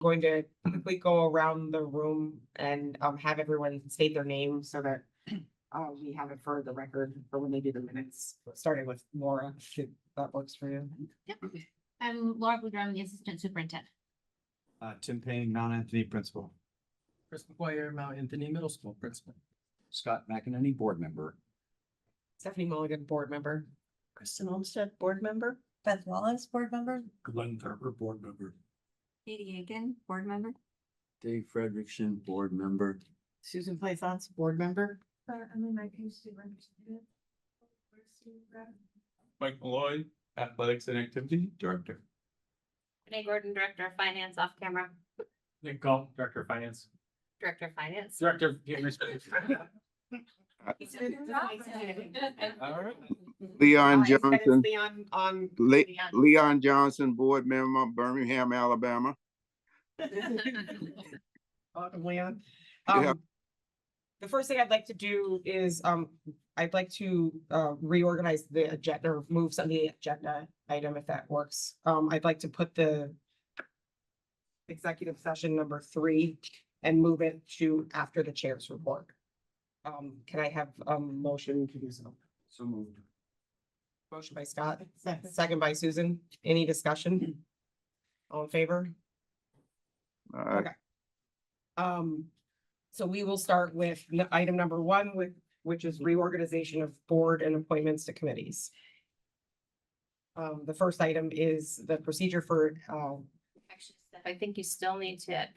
going to quickly go around the room and have everyone state their name so that we have it for the record for when they do the minutes, starting with Laura, if that works for you. Yep. I'm Laura Boudreau, the Assistant Superintendent. Tim Payne, Mount Anthony Principal. Chris McGuire, Mount Anthony Middle School Principal. Scott McEnany, Board Member. Stephanie Mulligan, board member. Kristen Olmsted, board member. Beth Wallace, board member. Glenn Garber, Board Member. Katie Aiken, Board Member. Dave Frederickson, Board Member. Susan Plaisance, board member. Mike Malloy, Athletics and Activity Director. Renee Gordon, Director of Finance, off camera. Nick Gall, Director of Finance. Director of Finance. Director of Human Resources. All right. Leon That is Johnson, Leon on. Leon Johnson, board member, Birmingham, Alabama. Welcome, Leon. Yeah. The first thing I'd like to do is, I'd like to, reorganize the agenda, or move some of the agenda item if that works. I'd like to put the executive session number 3 and move it to after the chair's report. Can I have a motion to do so? So moved. Motion by Scott, second by Susan. Any discussion? All in favor? Okay. So we will start with item number 1, which is reorganization of board and appointments to committees. The first item is the procedure for, Actually, Steph, I think you still need to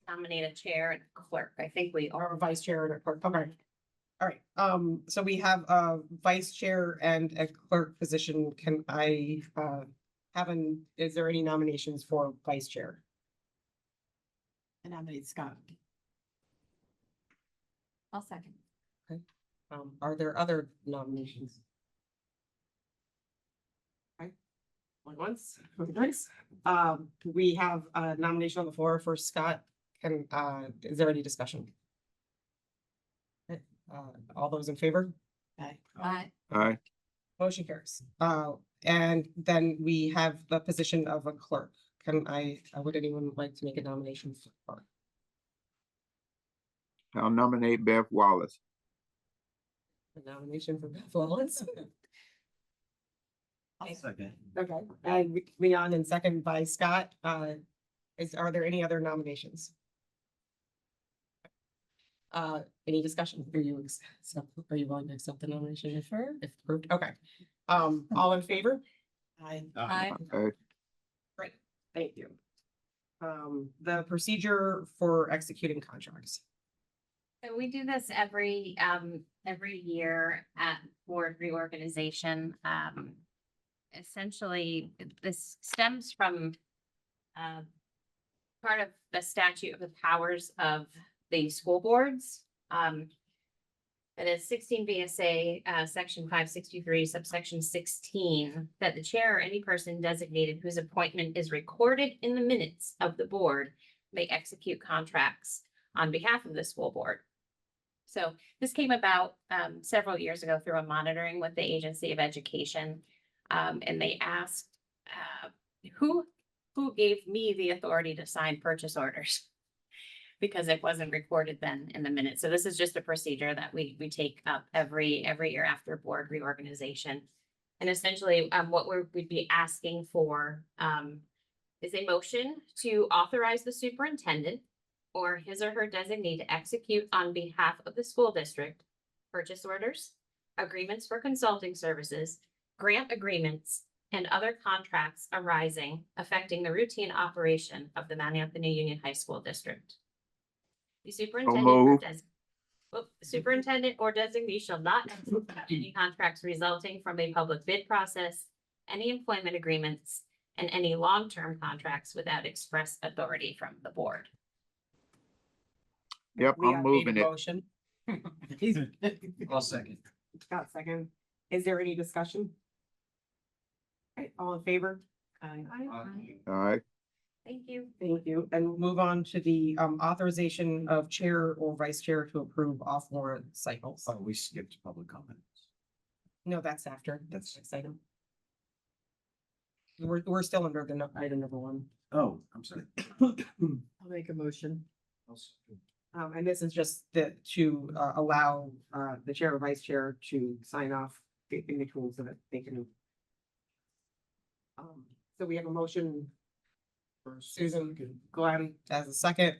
nominate a chair and clerk. I think we are. our vice chair and a clerk. Okay. All right, so we have a vice chair and a clerk position. Can I, is there any nominations for vice chair? I nominate Scott. I'll second. Are there other nominations? Okay. Only once, okay, nice. We have a nomination on the floor for Scott. Can, is there any discussion? Okay, all those in favor? Aye. Aye. Motion carries. And then we have the position of a clerk. Can would anyone like to make a nomination for clerk? I'll nominate Beth Wallace. A nomination for Beth Wallace? Second. Okay, and Leon and second by Scott. Are there any other nominations? Any discussion? Are you willing to accept the nomination if approved? Okay. All in favor? Aye. Aye. Great, thank you. The procedure for executing contracts. So we do this every year at board reorganization. Essentially, this stems from part of the statute of the powers of the school boards. It is 16 VSA, section 563, subsection 16, that the chair or any person designated whose appointment is recorded in the minutes of the board may execute contracts on behalf of the school board. So this came about several years ago through a monitoring with the Agency of Education. And they asked who gave me the authority to sign purchase orders because it wasn't recorded then in the minutes. So this is just a procedure that we take up every year after board reorganization. And essentially what we'd be asking for is a motion to authorize the superintendent or his or her designee to execute on behalf of the school district purchase orders, agreements for consulting services, grant agreements, and other contracts arising affecting the routine operation of the Mount Anthony Union High School District. The superintendent or designee shall not execute any contracts resulting from a public bid process, any employment agreements, and any long-term contracts without express authority from the board. Yep, Leon I'm made a moving it. motion. I'll second. Scott second. Is there any discussion? Okay, all in favor? Aye. Aye. Thank you. Thank you. And we'll move on to the authorization of chair or vice chair to approve off warrant cycles. Oh, we skipped public comments. No, that's after. That's next item. We're still under the item number 1. Oh, I'm sorry. I'll make a motion. And this is just to allow the chair or vice chair to sign off in the tools so that they can. So we have a motion for Susan Glenn as a second.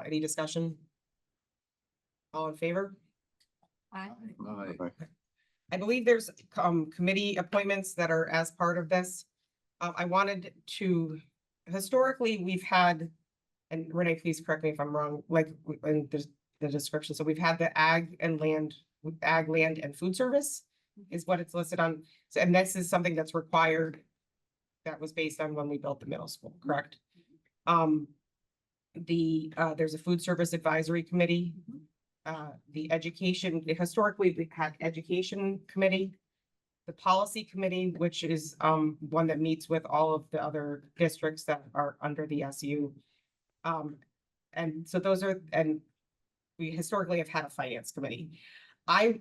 Any discussion? All in favor? Aye. I believe there's committee appointments that are as part of this. I wanted to, historically, we've had, and Renee, please correct me if I'm wrong, like, in the description, so we've had the ag, land, and food service is what it's listed on. So, and this is something that's required. That was based on when we built the middle school, correct? There's a food service advisory committee. The education, historically, we've had education committee. The policy committee, which is one that meets with all of the other districts that are under the SU. And so those are, and we historically have had a finance committee. I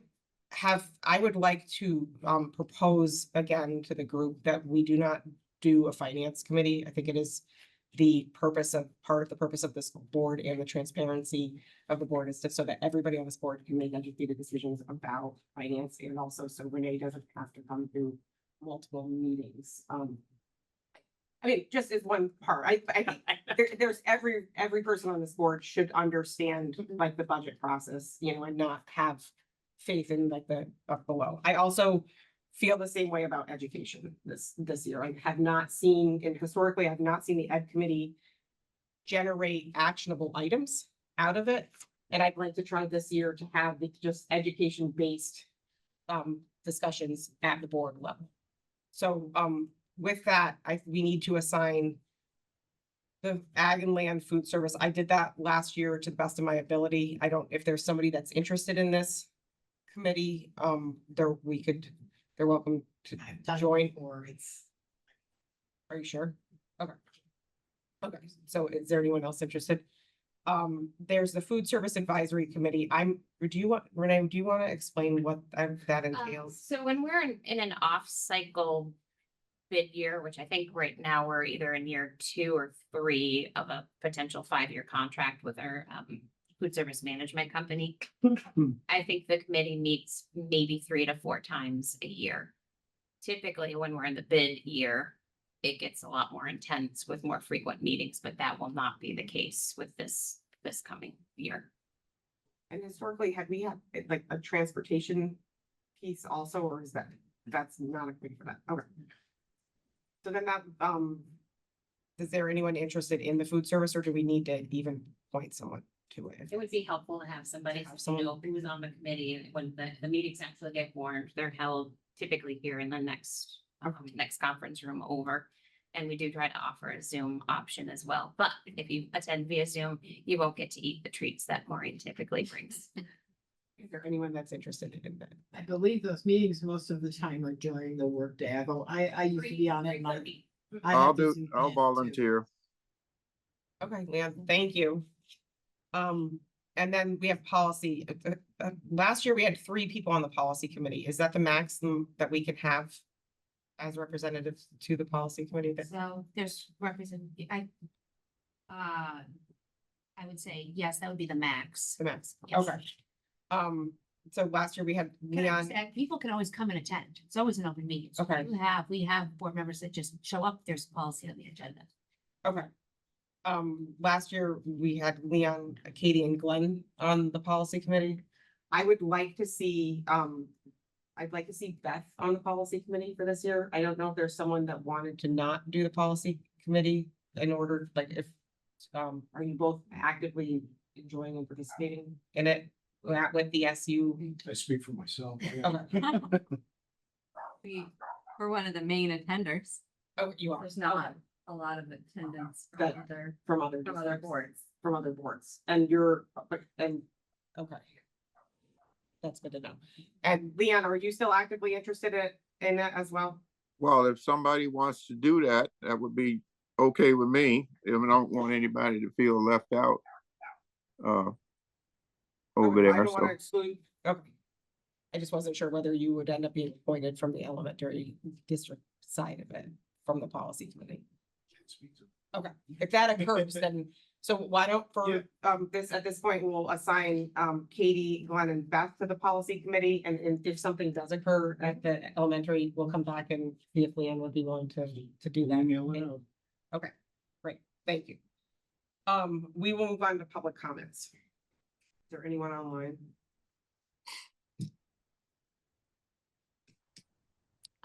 would like to propose again to the group that we do not do a finance committee. I think it is part of the purpose of this board and the transparency of the board is so that everybody on this board can make educated decisions about finance, and also so Renee doesn't have to come through multiple meetings. I mean, just as one part, I think there's every person on this board should understand like the budget process, and not have faith in like the up below. I also feel the same way about education this year. I have not seen, and historically, I have not seen the ed committee generate actionable items out of it. And I'd like to try this year to have the just education-based discussions at the board level. So with that, we need to assign the ag and land food service. I did that last year to the best of my ability. If there's somebody that's interested in this committee, they're welcome to join. Or it's. Are you sure? Okay. Okay, so is there anyone else interested? There's the food service advisory committee. Renee, do you want to explain what that entails? So when we're in an off-cycle bid year, which I think right now we're either in year 2 or 3 of a potential 5-year contract with our food service management company. I think the committee meets maybe 3 to 4 times a year. Typically, when we're in the bid year, it gets a lot more intense with more frequent meetings, but that will not be the case with this coming year. And historically, had we had like a transportation piece also, or that's not a committee for that? Okay. So then is there anyone interested in the food service, or do we need to even point someone to it? It would be helpful to have somebody Have to someone- know who's on the committee when the meetings actually get warned. They're held typically here in the next conference room over. And we do try to offer a Zoom option as well. But if you attend via Zoom, you won't get to eat the treats that Maureen typically brings. Is there anyone that's interested in that? I believe those meetings most of the time are during the workday. I used to be on it. and I- 3:30. I I'll have to do, Zoom I'll in, too. volunteer. Okay, Leon, thank you. And then we have policy. Last year, we had 3 people on the policy committee. Is that the maximum that we can have as representatives to the policy committee? So there's I would say, yes, that would be the max. The max, Yes. okay. So last year we had Can I Leon, just add, people can always come and attend. It's always an open meeting. So Okay. we have board members that just show up. There's policy on the agenda. okay. Last year we had Leon, Katie and Glenn on the policy committee. I would like to see, I'd like to see Beth on the policy committee for this year. I don't know if there's someone that wanted to not do the policy committee in order, like if, are you both actively enjoying and participating in it with the SU? I speak for myself. Okay. We're one of the main attenders. Oh, you are. There's not a lot of attendance from That- other, From other. from other districts. boards. From other boards, and you're, okay. That's good to know. And Leon, are you still actively interested in it as well? Well, if somebody wants to do that, that would be okay with me. I don't want anybody to feel left out. Over Okay, I there, don't wanna so. exclude, okay. I just wasn't sure whether you would end up being appointed from the elementary district side of it, from the policy committee. If that occurs, then, so why don't for, this, at this point, we'll assign, Katie, Glenn and Beth to the policy committee. And if something does occur at the elementary, we'll come back and see if Leanne would be willing to do that. Okay, great, thank you. We will move on to public comments. Is there anyone online?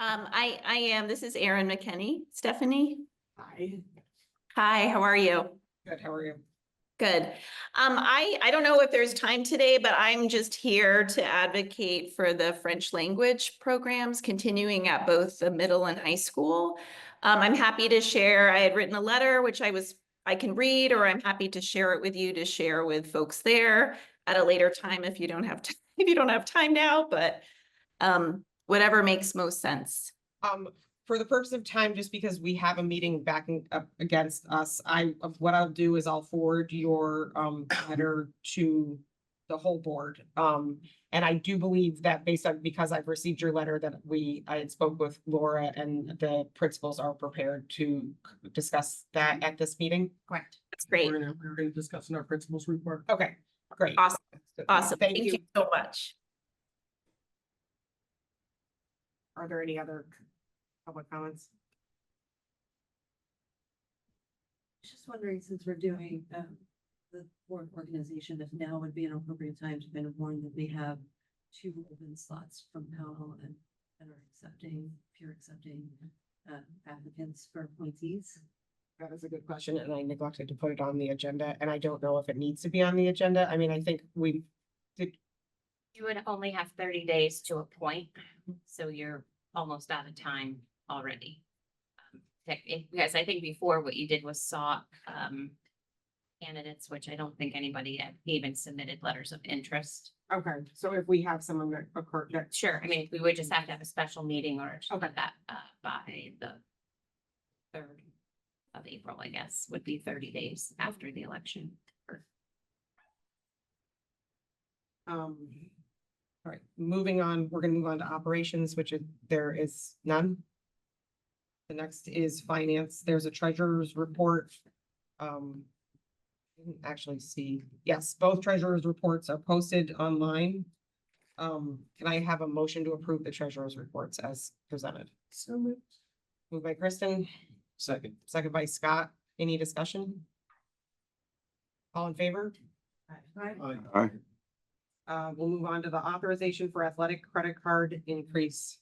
I am. This is Erin McKinney. Stephanie? Hi. Hi, how are you? Good, how are you? Good. I don't know if there's time today, but I'm just here to advocate for the French language programs continuing at both the middle and high school. I'm happy to share. I had written a letter, which I can read, or I'm happy to share it with you to share with folks there at a later time if you don't have time, if you don't have time now, but whatever makes most sense. For the purpose of time, just because we have a meeting backing up against us, what I'll do is I'll forward your letter to the whole board. And I do believe that based on, because I've received your letter, that I had spoke with Laura and the principals are prepared to discuss that at this meeting. Correct. That's great. We're gonna discuss in our principal's report. Okay, great. Awesome. Awesome. Thank Thank you. you so much. Are there any other public comments? Just wondering, since we're doing, the board organization, if now would be an appropriate time to kind of warn that we have 2 open slots from Powell and that are pure accepting, applicants for appointees. That is a good question, and I neglected to put it on the agenda, and I don't know if it needs to be on the agenda. I mean, I think we did. You would only have 30 days to appoint, so you're almost out of time already. Because I think before what you did was sought candidates, which I don't think anybody had even submitted letters of interest. Okay, so if we have someone that occurred, that, Sure, I mean, we would just have to have a special meeting or to Okay. put that by the 3rd of April, I guess, would be 30 days after the election. all right, moving on, we're gonna move on to operations, there is none. The next is finance. There's a treasurer's report. Didn't actually see, yes, both treasurer's reports are posted online. Can I have a motion to approve the treasurer's reports as presented? So moved. Moved by Kristen, Second. second by Scott. Any discussion? All in favor? Aye. We'll move on to the authorization for athletic credit card increase.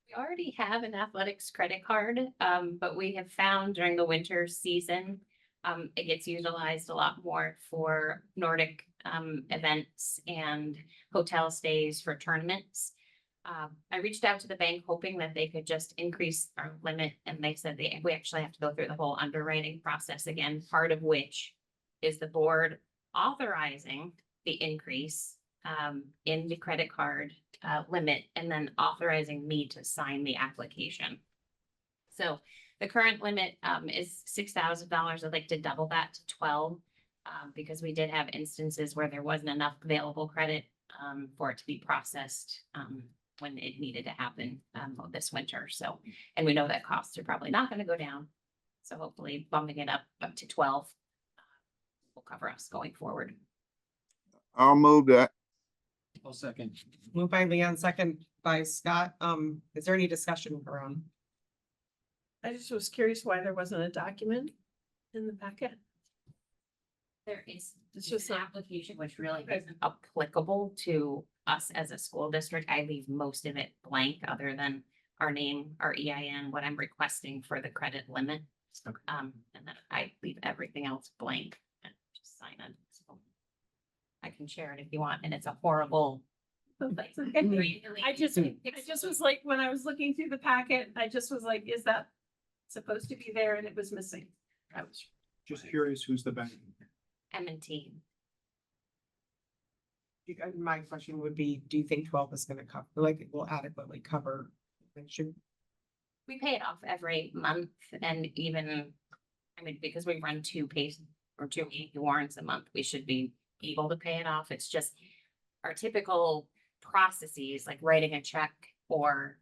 We already have an athletics credit card, but we have found during the winter season, it gets utilized a lot more for Nordic events and hotel stays for tournaments. I reached out to the bank hoping that they could just increase our limit, and they said we actually have to go through the whole underwriting process again, part of which is the board authorizing the increase in the credit card limit and then authorizing me to sign the application. So the current limit is $6,000. I'd like to double that to 12 because we did have instances where there wasn't enough available credit for it to be processed when it needed to happen this winter. So, and we know that costs are probably not going to go down. So hopefully bumping it up to 12 will cover us going forward. I'll move that. I'll second. Moved by Leon, second by Scott. Is there any discussion around? I just was curious why there wasn't a document in the packet. There is It's just just an a- application which really isn't applicable to us as a school district. I leave most of it blank other than our name, our EIN, what I'm requesting for the credit limit. Okay. And then I leave everything else blank and just sign it. So I can share it if you want, and it's a horrible. That's okay. I just was like, when I was looking through the packet, I just was like, is that supposed to be there? And it was missing. I was. Just curious, who's the bank? M&T. My question would be, do you think 12 is gonna cover, like, it will adequately cover? Should, We pay it off every month and even, I mean, because we run 2 warrants a month, we should be able to pay it off. It's just our typical processes, like writing a check or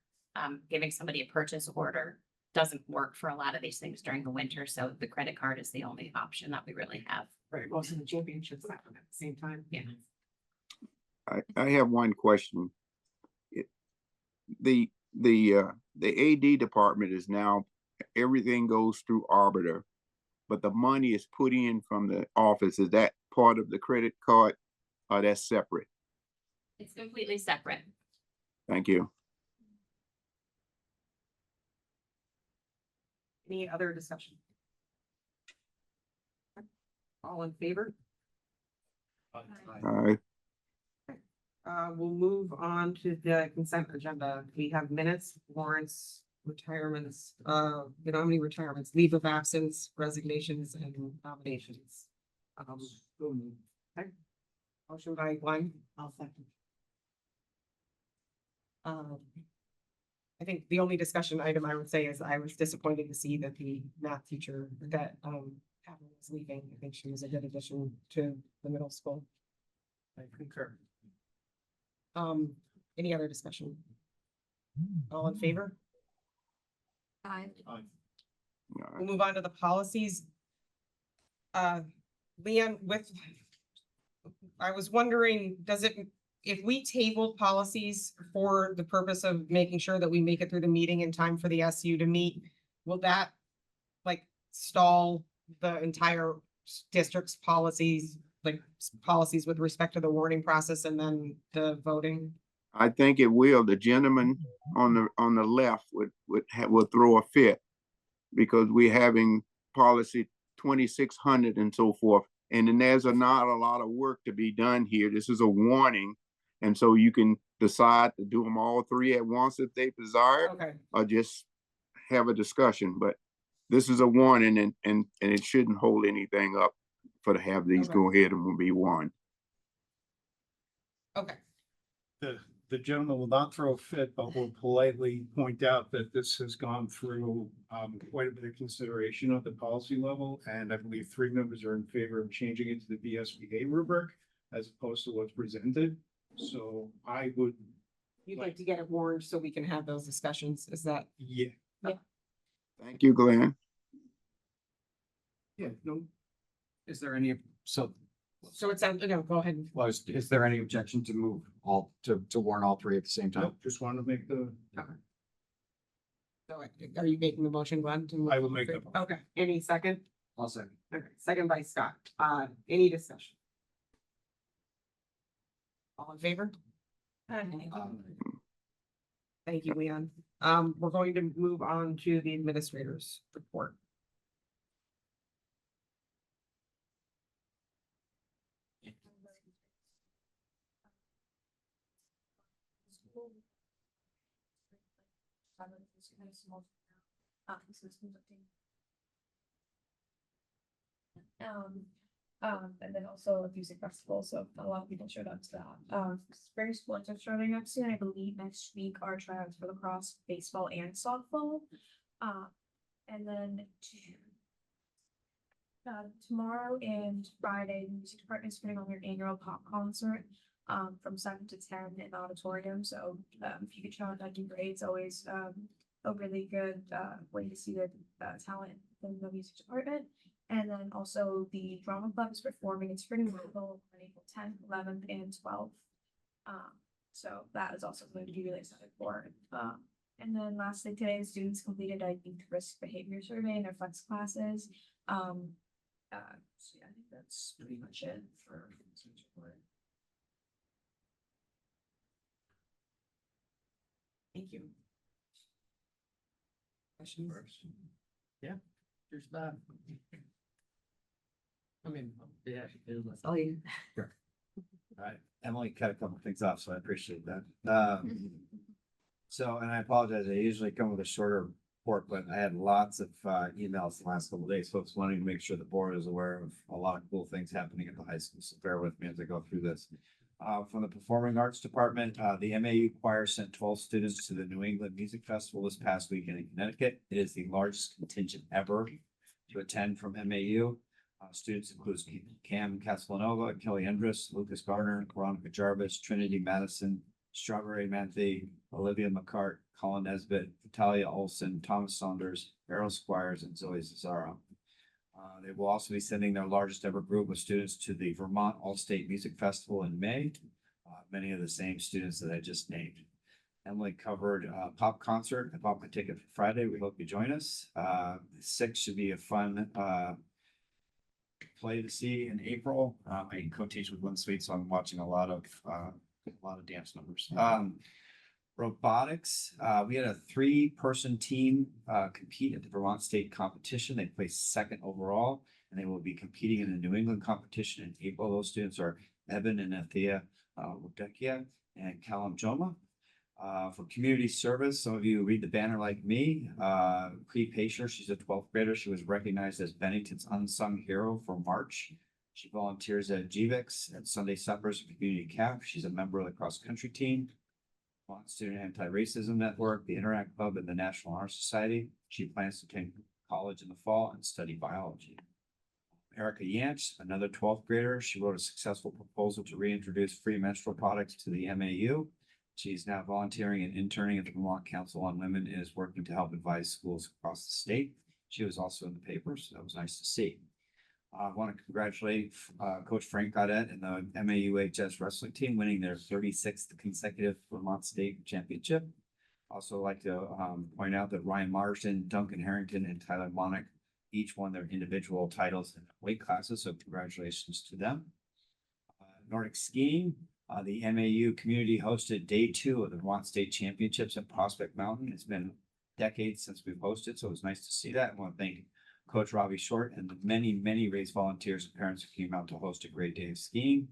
giving somebody a purchase order. doesn't work for a lot of these things during the winter, so the credit card is the only option that we really have. Right, most of the championships happen at the same time. Yeah. I have one question. It- The AD department is now, everything goes through Arbiter, but the money is put in from the office. Is that part of the credit card? Or that's separate? It's completely separate. Thank you. Any other discussion? All in favor? We'll move on to the consent agenda. We have minutes, warrants, retirements, you know, how many retirements, leave of absence, resignations and nominations. Okay. Motion by Glenn. I'll second. I think the only discussion item I would say is I was disappointed to see that the math teacher that, Catherine was leaving. I think she was a good addition to the middle school. I concur. Any other discussion? All in favor? Aye. We'll move on to the policies. Leanne, I was wondering, if we tabled policies for the purpose of making sure that we make it through the meeting in time for the SU to meet, will that like stall the entire district's policies, like policies with respect to the warning process and then the voting? I think it will. The gentleman on the left would throw a fit because we're having policy 2600 and so forth. And then there's not a lot of work to be done here. This is a warning. And so you can decide to do them all three at once if they desire, Okay, or just have a discussion. But this is a warning and it shouldn't hold anything up for to have these Okay. go ahead and will be one. okay, The gentleman will not throw a fit, but will politely point out that this has gone through quite a bit of consideration at the policy level. And I believe 3 members are in favor of changing it to the BSBA rubric as opposed to what's presented. So I would, you'd like to get it warned so we can have those discussions, is that? yeah. Thank you, Glenn. Yeah, no. Is there any, So it sounds, no, go ahead. Is there any objection to move all, to warn all three at the same time? nope, just want to make the, So are you making the motion, Glenn? to move I will make the forward? Okay, any second? I'll second. Okay, second by Scott. Any discussion? All in favor? Thank you, Leon. We're going to move on to the administrator's report. And then also a music festival, so a lot of people showed up to that. Spring sports are starting up soon, I believe next week are tryouts for lacrosse, baseball and softball. And then tomorrow and Friday, the music department is putting on their annual pop concert from 7 to 10 in the auditorium, so if you could show up, that'd be great. It's always a really good way to see the talent in the music department. And then also the drama club is performing its spring musical on April 10th, 11th, and 12th. So that is also going to be really excited for. And then lastly, today the students completed, I think, risk behavior survey in their flex classes. So yeah, I think that's pretty much it for this report. Thank you. Questions? There's that. I mean, yeah. Oh, you. All right, Emily cut a couple things off, so I appreciate that. So, and I apologize, I usually come with a shorter report, but I had lots of emails the last couple of days, folks wanting to make sure the board is aware of a lot of cool things happening at the high school, so bear with me as I go through this. From the Performing Arts Department, the MAU choir sent 12 students to the New England Music Festival this past weekend in Connecticut. It is the largest contingent ever to attend from MAU. Students include Cam Castellanova, Kelly Endress, Lucas Garner, Veronica Jarvis, Trinity Madison, Strawberry Menthe, Olivia McCart, Colin Nesbitt, Natalia Olson, Thomas Saunders, Errol Squires, and Zoe Cesaro. They will also be sending their largest ever group of students to the Vermont All-State Music Festival in May. Many of the same students that I just named. Emily covered pop concert. I bought my ticket for Friday. We hope you join us. 6 should be a fun play to see in April. I co-teach with Lynn Sweet, so I'm watching a lot of dance numbers. Robotics, we had a 3-person team compete at the Vermont State competition. They placed second overall, and they will be competing in the New England competition in April. Those students are Evan and Athea Wodekia and Callum Joma. For community service, some of you read the banner like me. Cree Pacer, she's a 12th grader. She was recognized as Bennington's Unsung Hero for March. She volunteers at GVIX at Sunday Suppers and Community CAP. She's a member of the cross country team, Student Anti-Racism Network, the Interact Club, and the National Honor Society. She plans to attend college in the fall and study biology. Erica Yance, another 12th grader. She wrote a successful proposal to reintroduce free menstrual products to the MAU. She's now volunteering and interning at the Vermont Council on Women and is working to help advise schools across the state. She was also in the papers, so that was nice to see. I want to congratulate Coach Frank Gaudette and the MAUHS wrestling team winning their 36th consecutive Vermont State Championship. Also like to point out that Ryan Marsden, Duncan Harrington, and Tyler Monick each won their individual titles in weight classes, so congratulations to them. Nordic skiing, the MAU community hosted day 2 of the Vermont State Championships at Prospect Mountain. It's been decades since we've hosted, so it was nice to see that. I want to thank Coach Robbie Short and the many race volunteers and parents who came out to host a great day of skiing.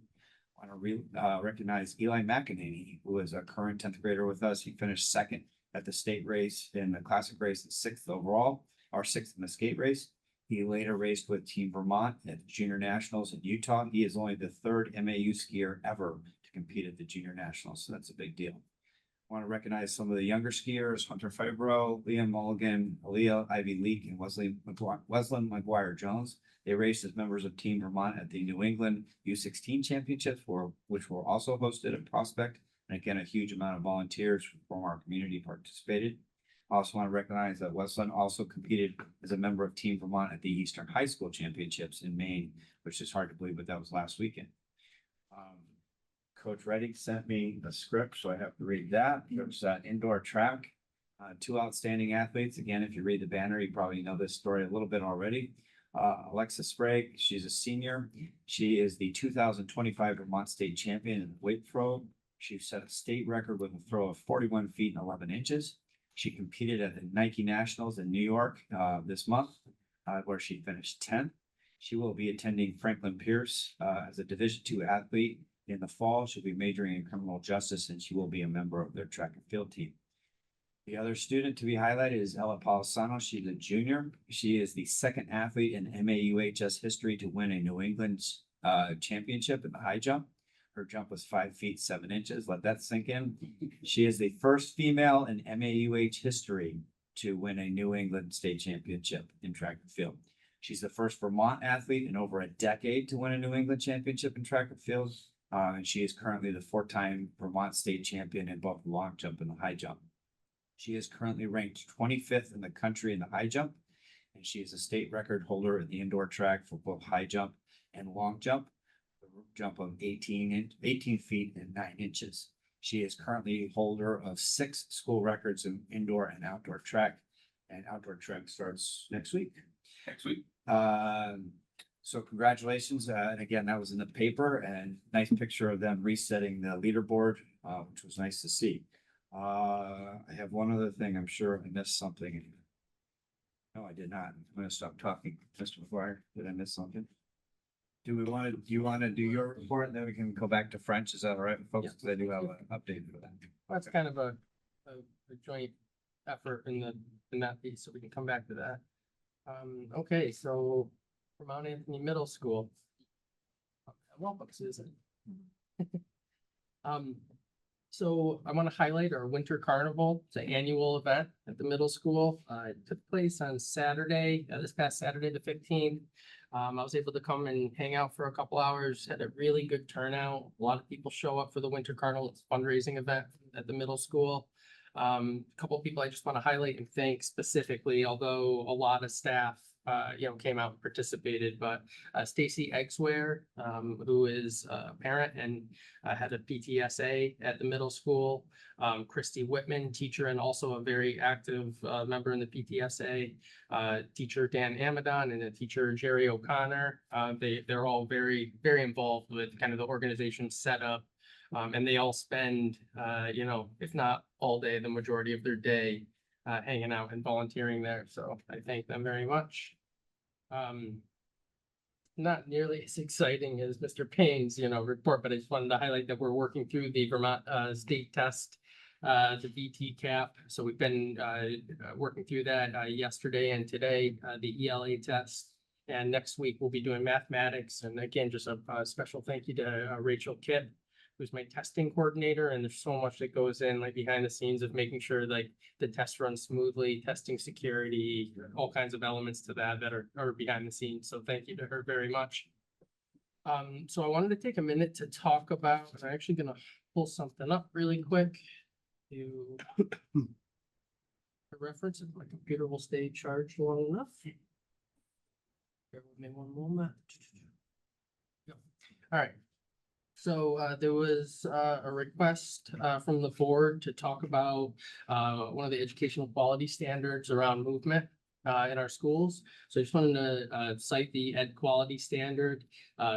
I want to recognize Eli McEnany, who is a current 10th grader with us. He finished second at the state race in the classic race and 6th overall, or 6th in the skate race. He later raced with Team Vermont at the Junior Nationals in Utah. He is only the 3rd MAU skier ever to compete at the Junior Nationals, so that's a big deal. I want to recognize some of the younger skiers: Hunter Fibro, Liam Mulligan, Aaliyah Ivy Leak, and Wesley McGuire Jones. They raced as members of Team Vermont at the New England U16 Championships, which were also hosted at Prospect. And again, a huge amount of volunteers from our community participated. I also want to recognize that Westland also competed as a member of Team Vermont at the Eastern High School Championships in Maine, which is hard to believe, but that was last weekend. Coach Reddick sent me a script, so I have to read that. There's indoor track, 2 outstanding athletes. Again, if you read the banner, you probably know this story a little bit already. Alexa Sprague, she's a senior. She is the 2025 Vermont State Champion in weight throw. She set a state record with a throw of 41 feet and 11 inches. She competed at the Nike Nationals in New York this month, where she finished 10th. She will be attending Franklin Pierce as a Division II athlete. In the fall, she'll be majoring in criminal justice, and she will be a member of their track and field team. The other student to be highlighted is Ella Polisano. She's a junior. She is the 2nd athlete in MAUHS history to win a New England championship in the high jump. Her jump was 5 feet 7 inches. Let that sink in. She is the first female in MAUH history to win a New England state championship in track and field. She's the first Vermont athlete in over a decade to win a New England championship in track and field. And she is currently the 4-time Vermont state champion in both the long jump and the high jump. She is currently ranked 25th in the country in the high jump, and she is a state record holder in the indoor track for both high jump and long jump, a jump of 18 feet and 9 inches. She is currently holder of 6 school records in indoor and outdoor track, and outdoor track starts next week. So congratulations. And again, that was in the paper, and nice picture of them resetting the leaderboard, which was nice to see. I have one other thing. I'm sure I missed something. No, I did not. I'm going to stop talking. Mr. McGuire, did I miss something? Do you want to do your report, and then we can go back to French? Is that all right, folks? Because I do have an update for that. Well, that's kind of a joint effort in that piece, so we can come back to that. Okay, so for Mount Anthony Middle School. Welcome, Susan. So I want to highlight our Winter Carnival. It's an annual event at the middle school. It took place on Saturday, this past Saturday, the 15th. I was able to come and hang out for a couple hours, had a really good turnout. A lot of people show up for the Winter Carnival. It's a fundraising event at the middle school. A couple of people I just want to highlight and thank specifically, although a lot of staff came out and participated, but Stacy Eggsware, who is a parent and had a PTSA at the middle school. Christy Whitman, teacher and also a very active member in the PTSA. Teacher Dan Amadon and a teacher Jerry O'Connor. They're all very, very involved with kind of the organization setup. And they all spend, if not all day, the majority of their day hanging out and volunteering there. So I thank them very much. Not nearly as exciting as Mr. Payne's, report, but I just wanted to highlight that we're working through the Vermont state test, the VT cap. So we've been working through that yesterday and today, the ELA test. And next week we'll be doing mathematics. And again, just a special thank you to Rachel Kipp, who's my testing coordinator, and there's so much that goes in like behind the scenes of making sure like the test runs smoothly, testing security, all kinds of elements to that are behind the scenes. So thank you to her very much. So I wanted to take a minute to talk about, I'm actually gonna pull something up really quick to reference if my computer will stay charged long enough. Bear with me one moment. Yep. All right. So there was a request from the board to talk about one of the educational quality standards around movement in our schools. So I just wanted to cite the Ed Quality Standard.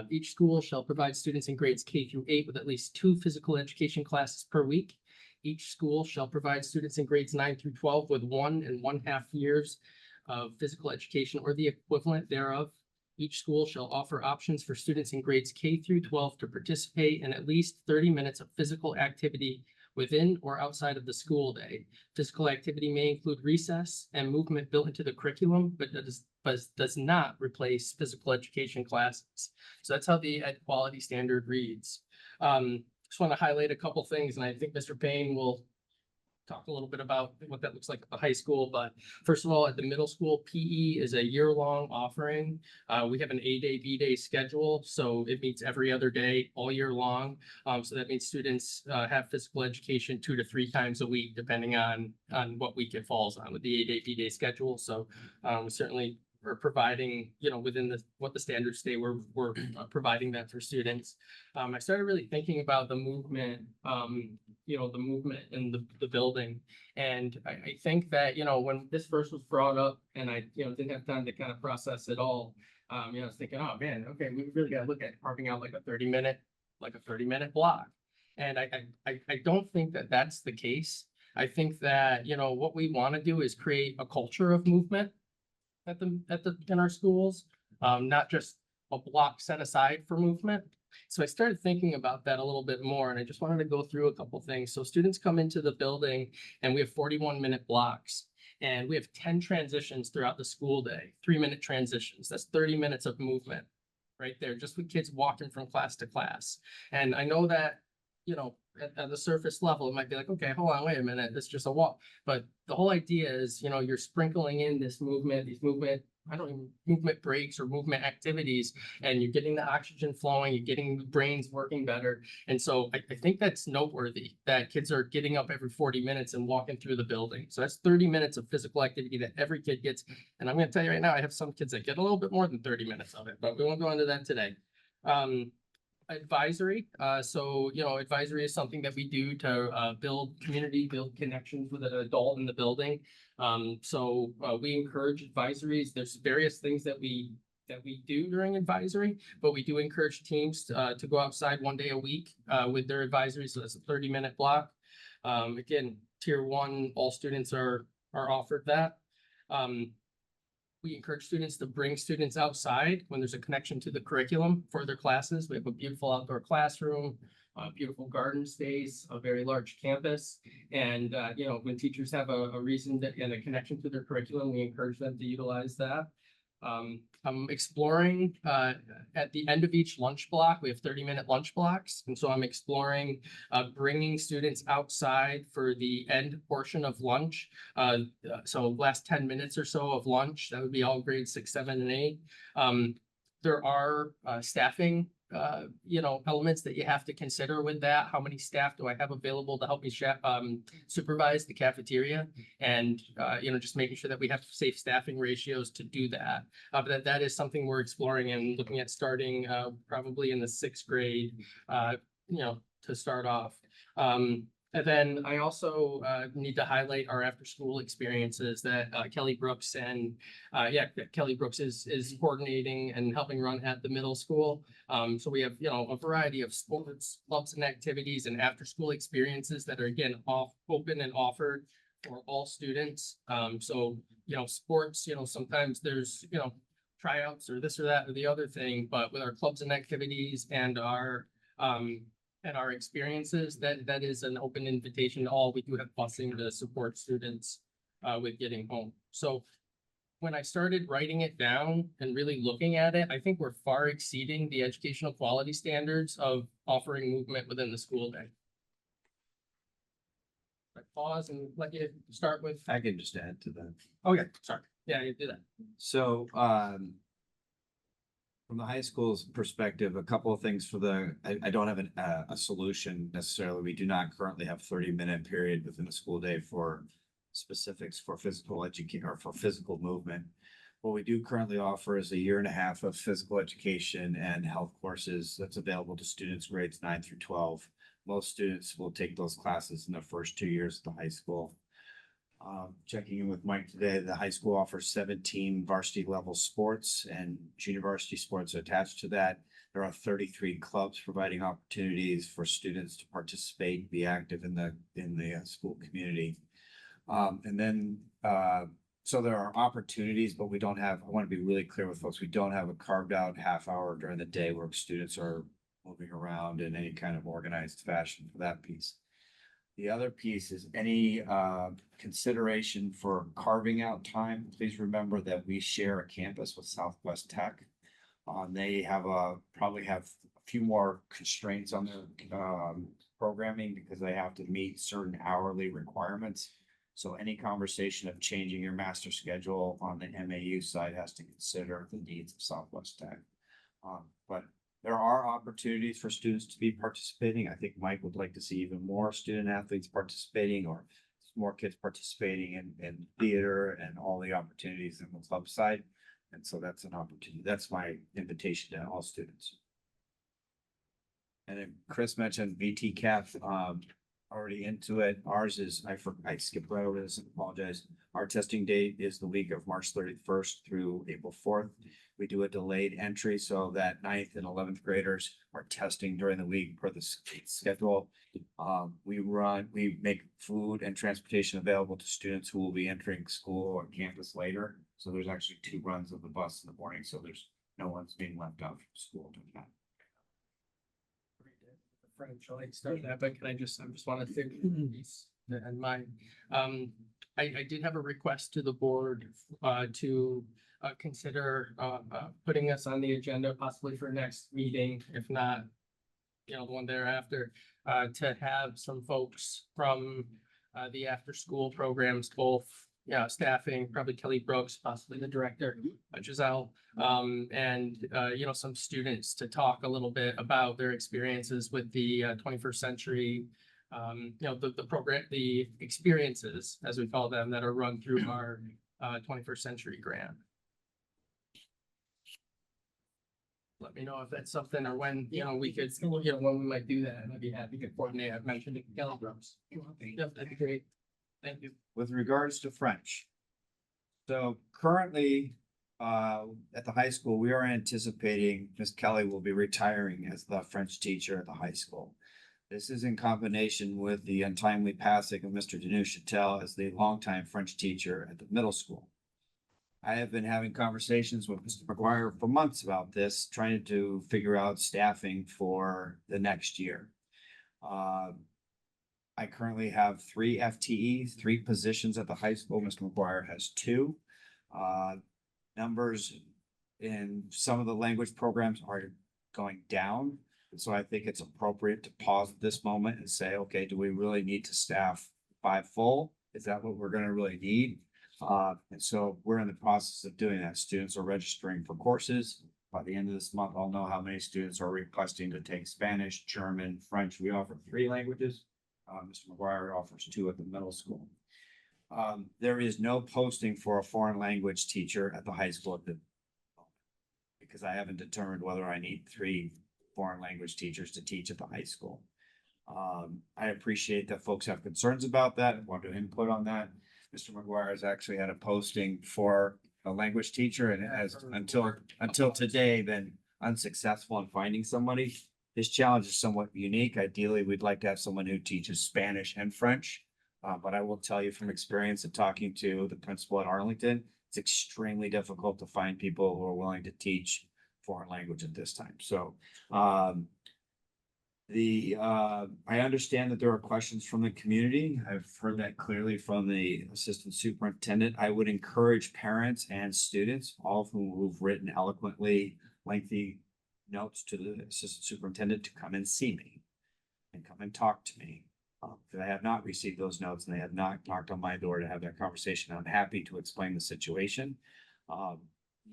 Each school shall provide students in grades K through 8 with at least 2 physical education classes per week. Each school shall provide students in grades 9 through 12 with 1 and 1/2 years of physical education or the equivalent thereof. Each school shall offer options for students in grades K through 12 to participate in at least 30 minutes of physical activity within or outside of the school day. Physical activity may include recess and movement built into the curriculum, but does not replace physical education classes. So that's how the Ed Quality Standard reads. Just want to highlight a couple things, and I think Mr. Payne will talk a little bit about what that looks like at the high school. But first of all, at the middle school, PE is a year-long offering. We have an A-day, B-day schedule, so it meets every other day all year long. So that means students have physical education 2 to 3 times a week, depending on what week it falls on with the A-day, B-day schedule. So we certainly are providing, within what the standards say, we're providing that for students. I started really thinking about the movement, the movement in the building. And I think that, when this first was brought up and I, didn't have time to kind of process it all, I was thinking, oh man, okay, we really got to look at carving out like a 30-minute block. And I don't think that that's the case. I think that, what we want to do is create a culture of movement in our schools, not just a block set aside for movement. So I started thinking about that a little bit more, and I just wanted to go through a couple things. So students come into the building and we have 41-minute blocks, and we have 10 transitions throughout the school day, 3-minute transitions. That's 30 minutes of movement right there, just with kids walking from class to class. And I know that, at the surface level, it might be like, okay, hold on, wait a minute, it's just a walk. But the whole idea is, you're sprinkling in this movement, movement breaks or movement activities, and you're getting the oxygen flowing, you're getting the brains working better. And so I think that's noteworthy that kids are getting up every 40 minutes and walking through the building. So that's 30 minutes of physical activity that every kid gets. And I'm going to tell you right now, I have some kids that get a little bit more than 30 minutes of it, but we won't go into that today. Advisory. Advisory is something that we do to build community, build connections with an adult in the building. We encourage advisories. There's various things that we do during advisory, but we do encourage teams to go outside 1 day a week with their advisory. So that's a 30-minute block. Again, tier 1, all students are offered that. We encourage students to bring students outside when there's a connection to the curriculum for their classes. We have a beautiful outdoor classroom, a beautiful garden space, a very large campus. And, when teachers have a reason and a connection to their curriculum, we encourage them to utilize that. I'm exploring at the end of each lunch block, we have 30-minute lunch blocks. And so I'm exploring bringing students outside for the end portion of lunch. So last 10 minutes or so of lunch, that would be all grades 6, 7, and 8. there are staffing, elements that you have to consider with that. How many staff do I have available to help me supervise the cafeteria? And, just making sure that we have safe staffing ratios to do that. But that is something we're exploring and looking at starting probably in the 6th grade, to start off. And then I also need to highlight our after-school experiences that Kelly Brooks and Kelly Brooks is coordinating and helping run at the middle school. So we have, a variety of sports, clubs and activities and after-school experiences that are again open and offered for all students. So, sports, sometimes there's, tryouts or this or that or the other thing, but with our clubs and activities and our experiences, that is an open invitation to all. We do have busing to support students with getting home. So when I started writing it down and really looking at it, I think we're far exceeding the educational quality standards of offering movement within the school day. I pause and let you start with. I can just add to that. Okay, sorry. Yeah, you do that. So, from the high school's perspective, a couple of things I don't have a solution necessarily. We do not currently have 30-minute period within the school day for specifics for physical education or for physical movement. What we do currently offer is a 1.5 years of physical education and health courses that's available to students grades 9 through 12. Most students will take those classes in the first 2 years of the high school. Checking in with Mike today, the high school offers 17 varsity level sports and junior varsity sports attached to that. There are 33 clubs providing opportunities for students to participate, be active in the school community. So there are opportunities, but we don't have, I want to be really clear with folks, we don't have a carved out half hour during the day where students are moving around in any kind of organized fashion for that piece. The other piece is any consideration for carving out time. Please remember that we share a campus with Southwest Tech. They probably have a few more constraints on their programming because they have to meet certain hourly requirements. So any conversation of changing your master schedule on the MAU side has to consider the needs of Southwest Tech. But there are opportunities for students to be participating. I think Mike would like to see even more student athletes participating or more kids participating in theater and all the opportunities in the club side. And so that's an opportunity. That's my invitation to all students. And then Chris mentioned VTCAF, already into it. Ours is, I skipped right over this and apologize. Our testing date is the week of March 31st through April 4th. We do a delayed entry so that 9th and 11th graders are testing during the week per the schedule. We make food and transportation available to students who will be entering school or campus later. So there's actually 2 runs of the bus in the morning. So there's no one's being left out from school during that. French, I like to start that, but I just wanted to piece and mine. I did have a request to the board to consider putting us on the agenda possibly for next meeting, if not, the one thereafter, to have some folks from the after-school programs, both staffing, probably Kelly Brooks, possibly the director, Giselle, and some students to talk a little bit about their experiences with the 21st century, the program, the experiences, as we call them, that are run through our 21st century grant. Let me know if that's something or when, we could, when we might do that, and I'd be happy to coordinate. I've mentioned it, Kelly Brooks. Yep, that'd be great. Thank you. With regards to French. So currently, at the high school, we are anticipating Ms. Kelly will be retiring as the French teacher at the high school. This is in combination with the untimely passing of Mr. Denis Chatel as the longtime French teacher at the middle school. I have been having conversations with Mr. McGuire for months about this, trying to figure out staffing for the next year. I currently have 3 FTEs, 3 positions at the high school. Mr. McGuire has 2. Numbers in some of the language programs are going down. And so I think it's appropriate to pause at this moment and say, okay, do we really need to staff 5 full? Is that what we're going to really need? And so we're in the process of doing that. Students are registering for courses. By the end of this month, I'll know how many students are requesting to take Spanish, German, French. We offer 3 languages. Mr. McGuire offers 2 at the middle school. There is no posting for a foreign language teacher at the high school at the because I haven't determined whether I need 3 foreign language teachers to teach at the high school. I appreciate that folks have concerns about that, want to input on that. Mr. McGuire has actually had a posting for a language teacher and has until today been unsuccessful in finding somebody. His challenge is somewhat unique. Ideally, we'd like to have someone who teaches Spanish and French. But I will tell you from experience of talking to the principal at Arlington, it's extremely difficult to find people who are willing to teach foreign language at this time. So, I understand that there are questions from the community. I've heard that clearly from the assistant superintendent. I would encourage parents and students, all of whom who've written eloquently lengthy notes to the assistant superintendent, to come and see me and come and talk to me. Because I have not received those notes and they have not knocked on my door to have that conversation. I'm happy to explain the situation.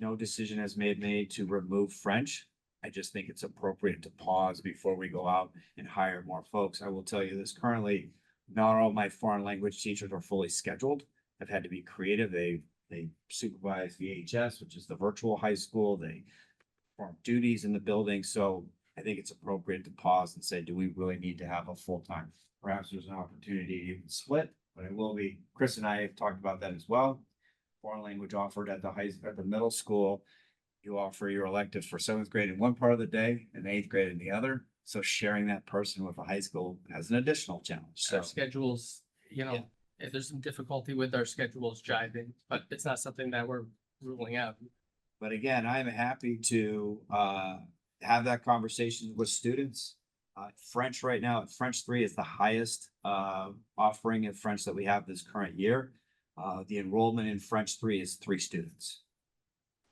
No decision has been made to remove French. I just think it's appropriate to pause before we go out and hire more folks. I will tell you this currently, not all my foreign language teachers are fully scheduled. I've had to be creative. They supervise VHS, which is the virtual high school. They perform duties in the building. So I think it's appropriate to pause and say, do we really need to have a full-time? Perhaps there's an opportunity to even split, but it will be. Chris and I have talked about that as well. Foreign language offered at the middle school. You offer your elective for 7th grade in one part of the day and 8th grade in the other. So sharing that person with a high school has an additional challenge. So Our schedules, there's some difficulty with our schedules jiving, but it's not something that we're ruling out. but again, I'm happy to have that conversation with students. French right now, French 3 is the highest offering of French that we have this current year. The enrollment in French 3 is 3 students.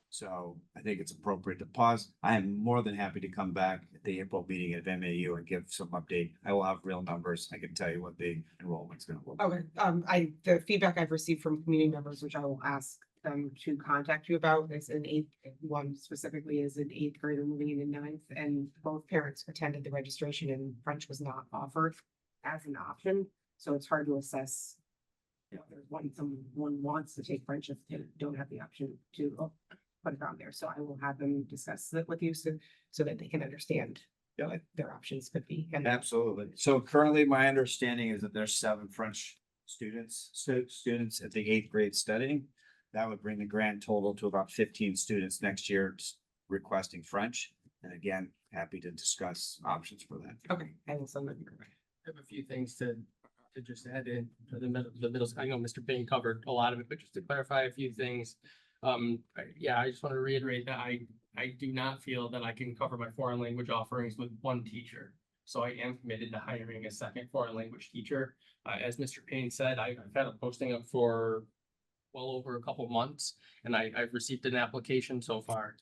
So I think it's appropriate to pause. I am more than happy to come back at the April meeting at MAU and give some update. I will have real numbers. I can tell you what the enrollment's gonna look like. Okay, the feedback I've received from community members, which I will ask them to contact you about, is one specifically is an 8th grader moving into 9th, and both parents attended the registration and French was not offered as an option, so it's hard to assess. There's someone wants to take French if they don't have the option to put it on there, so I will have them discuss that with you so that they can understand what their options could be. And Absolutely. So currently, my understanding is that there's 7 French students at the 8th grade studying. That would bring the grand total to about 15 students next year requesting French. And again, happy to discuss options for that. Okay, I will send them. I have a few things to just add in to the middle. I know Mr. Payne covered a lot of it, but just to clarify a few things. I just want to reiterate that I do not feel that I can cover my foreign language offerings with 1 teacher. So I am committed to hiring a 2nd foreign language teacher. As Mr. Payne said, I've had a posting up for well over a couple months, and I've received an application so far.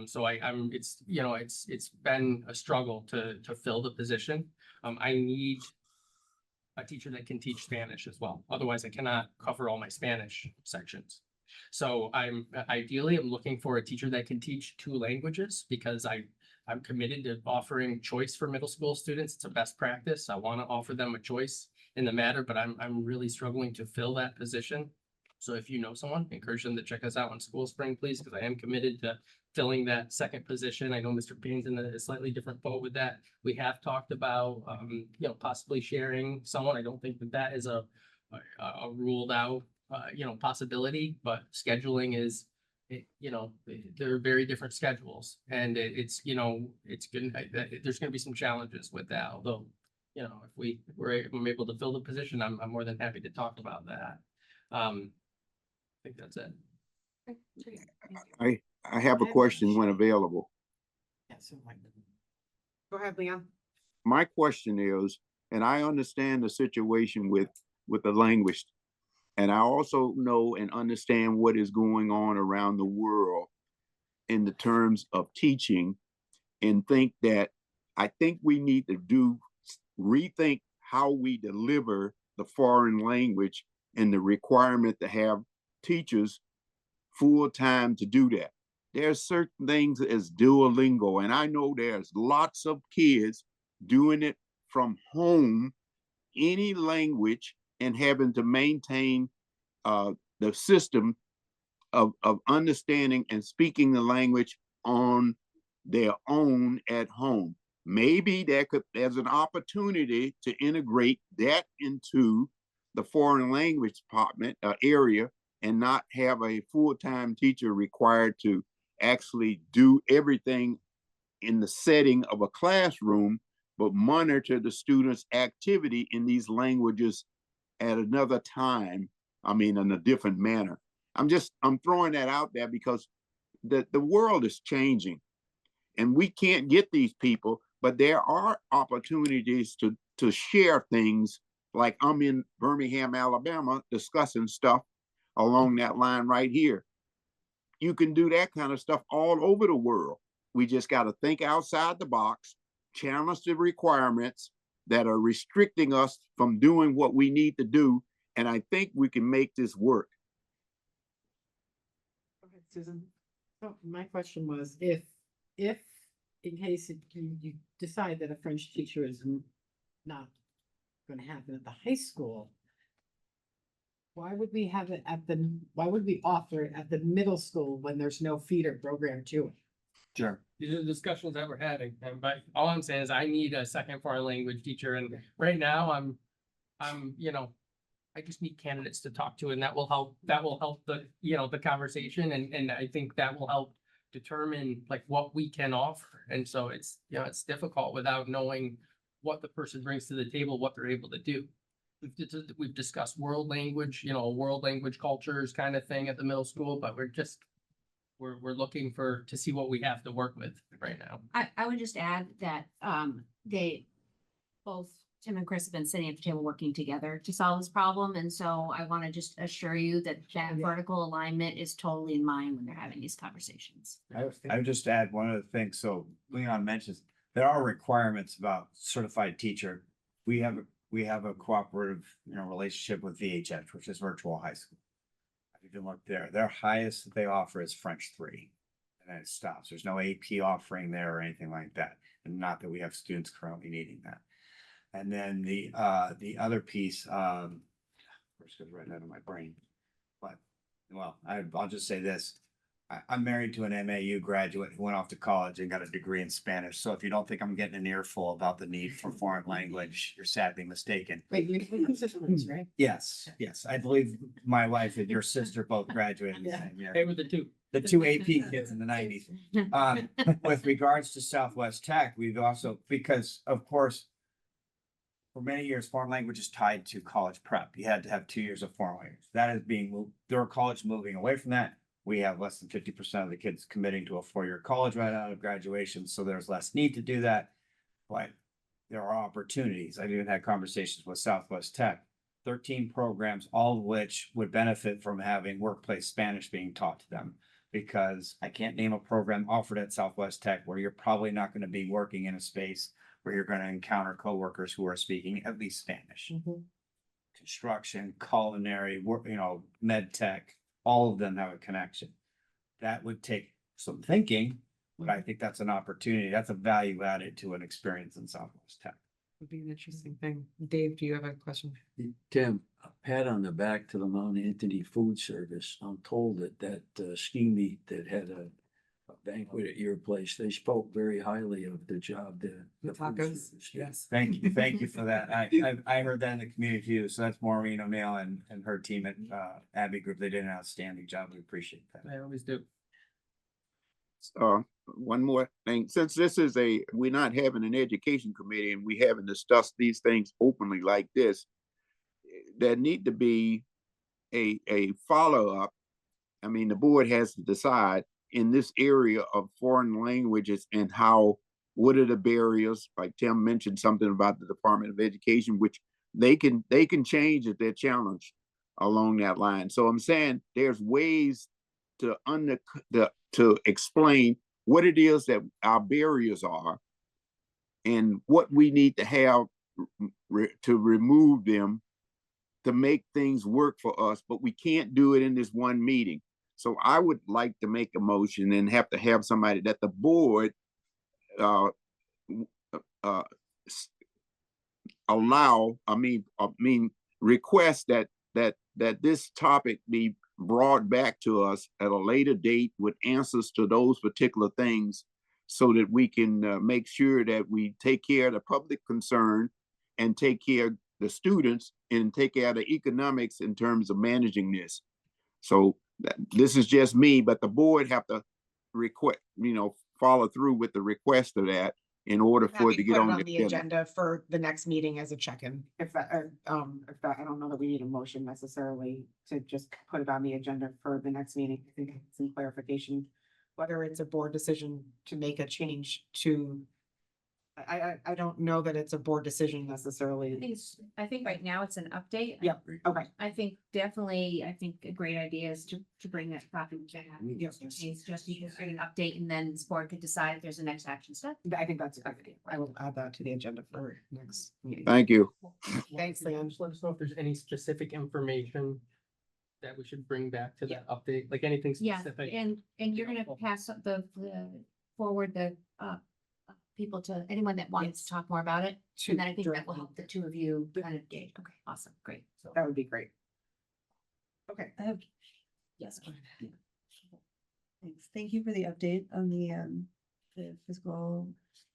So it's been a struggle to fill the position. I need a teacher that can teach Spanish as well. Otherwise, I cannot cover all my Spanish sections. So I'm looking for a teacher that can teach 2 languages because I'm committed to offering choice for middle school students. It's a best practice. I want to offer them a choice in the matter, but I'm really struggling to fill that position. So if you know someone, encourage them to check us out on School Spring, please, because I am committed to filling that 2nd position. I know Mr. Payne's in a slightly different boat with that. We have talked about, possibly sharing someone. I don't think that is a ruled out, possibility, but scheduling is, there are very different schedules, and it's good. There's going to be some challenges with that. Although, if I'm able to fill the position, I'm more than happy to talk about that. I think that's it. I have a question when available. Go ahead, Leon. My question is, and I understand the situation with the language, and I also know and understand what is going on around the world in the terms of teaching, and think that I think we need to rethink how we deliver the foreign language and the requirement to have teachers full time to do that. there's certain things as Duolingo, and I know there's lots of kids doing it from home, any language, and having to maintain the system of understanding and speaking the language on their own at home. Maybe there's an opportunity to integrate that into the foreign language department area and not have a full-time teacher required to actually do everything in the setting of a classroom, but monitor the students' activity in these languages at another time. I mean, in a different manner. I'm throwing that out there because the world is changing and we can't get these people, but there are opportunities to share things. Like I'm in Birmingham, Alabama, discussing stuff along that line right here. You can do that kind of stuff all over the world. We just got to think outside the box, challenge the requirements that are restricting us from doing what we need to do. And I think we can make this work. Okay, Susan. So my question was, if in case you decide that a French teacher is not going to happen at the high school, why would we have it why would we offer it at the middle school when there's no feeder program to it? Sure. These are the discussions that we're having, and but all I'm saying is I need a second foreign language teacher, and right now I'm, you know, I just need candidates to talk to, and that will help the, you know, the conversation, and I think that will help determine like what we can offer. And so it's, you know, it's difficult without knowing what the person brings to the table, what they're able to do. We've discussed world language, you know, world language cultures kind of thing at the middle school, but we're looking to see what we have to work with right now. I would just add that, both Tim and Chris have been sitting at the table working together to solve this problem. And so I want to just assure you that vertical alignment is totally in mind when they're having these conversations. I would just add one other thing. So Leon mentions there are requirements about certified teacher. We have a cooperative, you know, relationship with VHS, which is virtual high school. You can look there. Their highest that they offer is French 3, and then it stops. There's no AP offering there or anything like that, and not that we have students currently needing that. And then the other piece, first goes right out of my brain, but well, I'll just say this. I'm married to an MAU graduate who went off to college and got a degree in Spanish. So if you don't think I'm getting an earful about the need for foreign language, you're sadly mistaken. Wait, you're sisters, right? Yes, yes. I believe my wife and your sister both graduated the same year. They were the two AP kids in the 90s. With regards to Southwest Tech, we've also, because of course, for many years, foreign language is tied to college prep. You had to have 2 years of foreign language. That is being moved. There are colleges moving away from that. We have less than 50% of the kids committing to a 4-year college right out of graduation. So there's less need to do that. But there are opportunities. I've even had conversations with Southwest Tech, 13 programs, all of which would benefit from having workplace Spanish being taught to them. Because I can't name a program offered at Southwest Tech where you're probably not going to be working in a space where you're going to encounter coworkers who are speaking at least Spanish. Construction, culinary, you know, med tech, all of them have a connection. That would take some thinking, but I think that's an opportunity. That's a value added to an experience in Southwest Tech. Would be an interesting thing. Dave, do you have a question? Tim, a pat on the back to the Mount Anthony Food Service. I'm told that ski meet that had a banquet at your place, they spoke very highly of the job there. The tacos? Yes. Thank you for that. I heard that in the community too. So that's Maureen O'Neill and her team at Abbey Group. They did an outstanding job. We appreciate that. They always do. One more thing, since this is we're not having an education committee and we haven't discussed these things openly like this, there need to be a follow-up. I mean, the board has to decide in this area of foreign languages and what are the barriers? Like Tim mentioned something about the Department of Education, which they can change if they're challenged along that line. So I'm saying there's ways to explain what it is that our barriers are and what we need to have to remove them to make things work for us, but we can't do it in this one meeting. So I would like to make a motion and have to have somebody that the board uh, uh, s- allow, request that this topic be brought back to us at a later date with answers to those particular things so that we can make sure that we take care of the public concern and take care of the students and take care of the economics in terms of managing this. So this is just me, but the board have to request, follow through with the request of that in order for it Happy to get put on the the agenda. agenda for the next meeting as a check-in. If that, I don't know that we need a motion necessarily to just put it on the agenda for the next meeting. I think some clarification, whether it's a board decision to make a change to. I don't know that it's a board decision necessarily. I think right now it's an update. Yep, okay. I think definitely, I think a great idea is to bring that topic back. Yes. It's just you can bring an update and then this board could decide if there's a next action step. I think that's a good idea. I will add that to the agenda for next meeting. Thank you. Thanks, Leon. Just let us know if there's any specific information that we should bring back to that update, like anything Yeah, specific. and you're gonna pass the forward the people to anyone that wants to talk more about it. And then I think that will help the two of you kind of gauge. Okay, awesome, great. So That would be great. Okay. I have, yes. thanks. Thank you for the update on the physical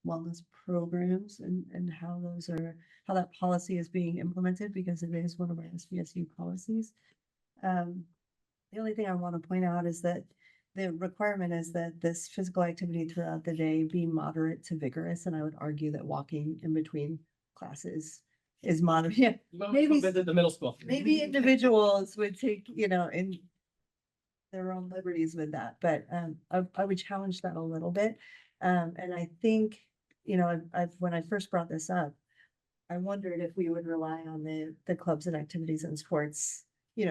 wellness programs and how how that policy is being implemented because it is one of our SBSU policies. The only thing I want to point out is that the requirement is that this physical activity throughout the day be moderate to vigorous, and I would argue that walking in between classes is moderate. Yeah, maybe- Visit the middle school. maybe individuals would take, in their own liberties with that, but I would challenge that a little bit. And I think, when I first brought this up, I wondered if we would rely on the clubs and activities and sports,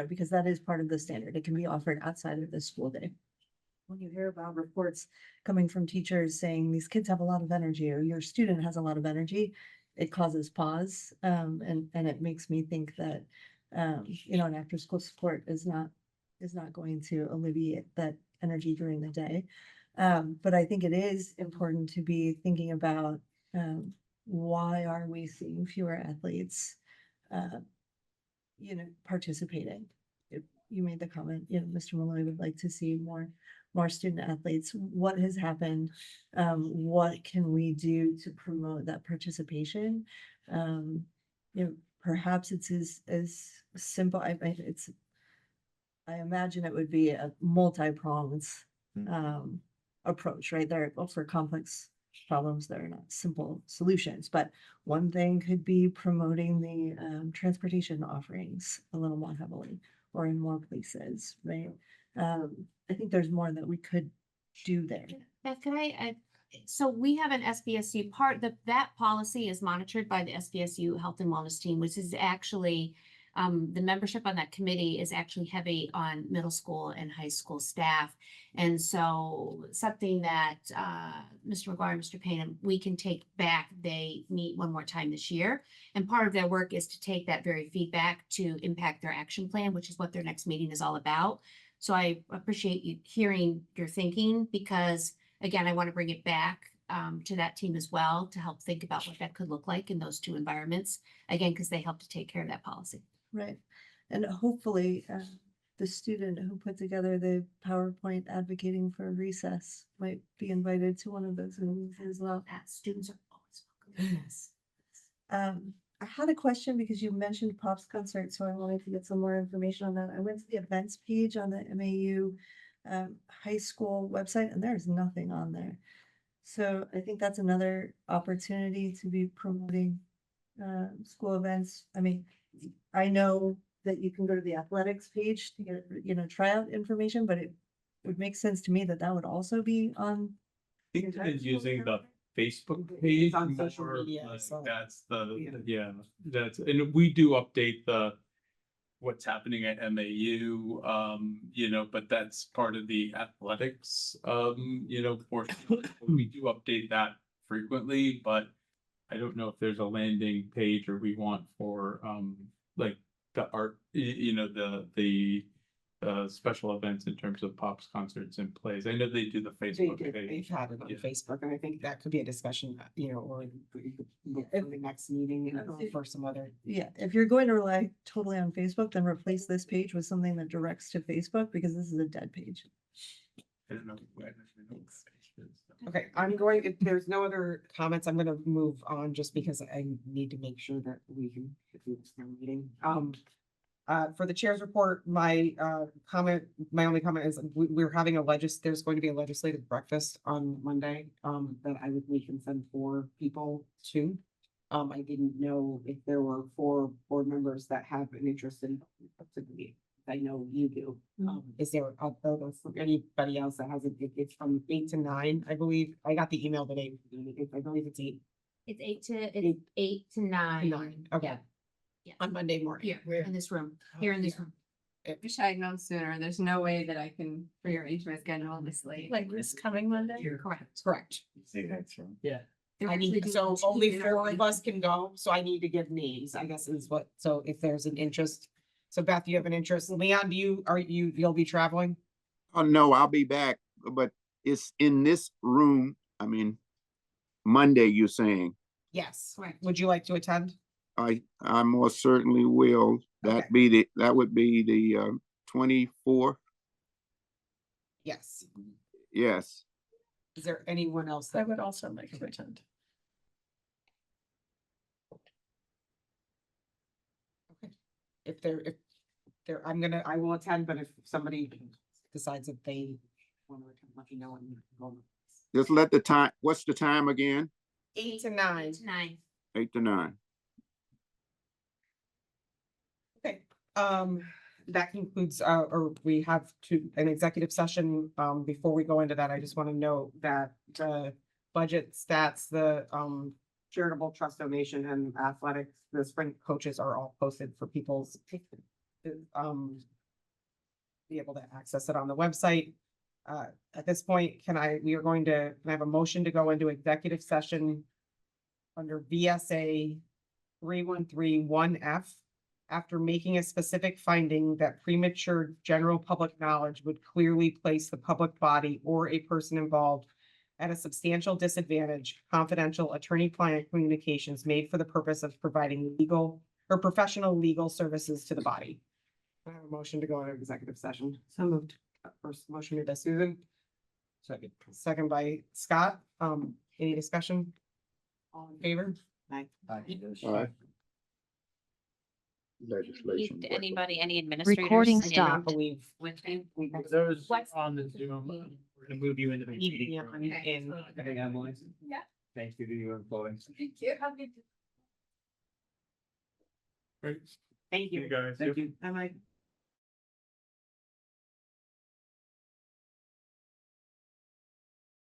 because that is part of the standard. It can be offered outside of the school day. When you hear about reports coming from teachers saying these kids have a lot of energy or your student has a lot of energy, it causes pause. And it makes me think that, an after school support is not going to alleviate that energy during the day. But I think it is important to be thinking about, why are we seeing fewer athletes, participating? You made the comment, Mr. Malloy would like to see more student athletes. What has happened? What can we do to promote that participation? Perhaps it's as simple, I imagine it would be a multi-pronged approach, right? There, for complex problems, there are not simple solutions, but one thing could be promoting the transportation offerings a little more heavily or in more places, right? I think there's more that we could do there. Beth, can so we have an SBSU that policy is monitored by the SBSU Health and Wellness Team, which is actually, the membership on that committee is actually heavy on middle school and high school staff. And so something that, Mr. McGuire and Mr. Payne, we can take back, they meet one more time this year. And part of their work is to take that very feedback to impact their action plan, which is what their next meeting is all about. So I appreciate you hearing your thinking because again, I want to bring it back to that team as well to help think about what that could look like in those two environments. Again, because they help to take care of that policy. Right. And hopefully, the student who put together the PowerPoint advocating for recess might be invited to one of those meetings as well. That students are always welcome. Yes. I had a question because you mentioned Pop's concert, so I wanted to get some more information on that. I went to the events page on the MAU high school website, and there's nothing on there. So I think that's another opportunity to be promoting school events. I mean, I know that you can go to the athletics page to get, tryout information, but it would make sense to me that that would also be on. I think that is using the Facebook It's page on social more, media, like, so- that's Yeah. and we do update what's happening at MAU, but that's part of the athletics, portion. We do update that frequently, but I don't know if there's a landing page or we want for, like the art, the special events in terms of pops, concerts and plays. I know they do the They Facebook did, page. they've had it on Yeah. Facebook, and I think that could be a discussion, or we could look for the next meeting and or for some other. Yeah, if you're going to rely totally on Facebook, then replace this page with something that directs to Facebook, because this is a dead page. I don't know. I don't know what the page is. Okay, I'm going, if there's no other comments, I'm gonna move on just because I need to make sure that we can get through this meeting. For the chair's report, my only comment is we're having there's going to be a legislative breakfast on Monday, that we can send 4 people to. I didn't know if there were 4 board members that have an interest in participating. I know you do. Is there, anybody else that has it's from 8 to 9, I believe. I got the email today. I believe it's 8 It's 8 to to 9. 9. Okay. Yeah. On Monday morning. Here, in this room, here in this room. Wish I had known sooner. There's no way that I can rearrange my schedule this late. Like this coming Monday? Correct. Correct. See, that's from. Yeah. They're I actually need, doing so two only in a 4 row. of us can go, so I need to give names, I guess is what, so if there's an interest. So Beth, you have an interest. Leon, you'll be traveling? Oh, no, I'll be back, but it's in this room. I mean, Monday, you're saying. Yes. Correct. Would you like to attend? I most certainly will. Okay. That would be the 24th. Yes. Yes. Is there anyone else I that would also like to attend. if they're, I will attend, but if somebody decides that they want to attend, let me know. And we'll- Just let the time, what's the time again? 8 to 9. 8 to 9. 8 to 9. Okay, that concludes, or we have an executive session. Before we go into that, I just want to note that the budget stats, the, charitable trust donation and athletics, the spring coaches are all posted for people's, be able to access it on the website. At this point, can I have a motion to go into executive session under VSA 3131F after making a specific finding that premature general public knowledge would clearly place the public body or a person involved at a substantial disadvantage, confidential attorney-client communications made for the purpose of providing legal or professional legal services to the body. I have a motion to go into executive session. So moved. First motion made by Susan. Second by Scott. Any discussion? All in favor? Aye. All right. Legislation. Need anybody, any administrators? Recording I do not stopped. Believe with me. Those What's- on the Zoom, we're gonna move you into the meeting. Yeah, room. in- Okay, Emily. Yeah. Thank you to you employees. Thank you. Have a good day. Great. Thank you. You guys. Thank you. Bye-bye.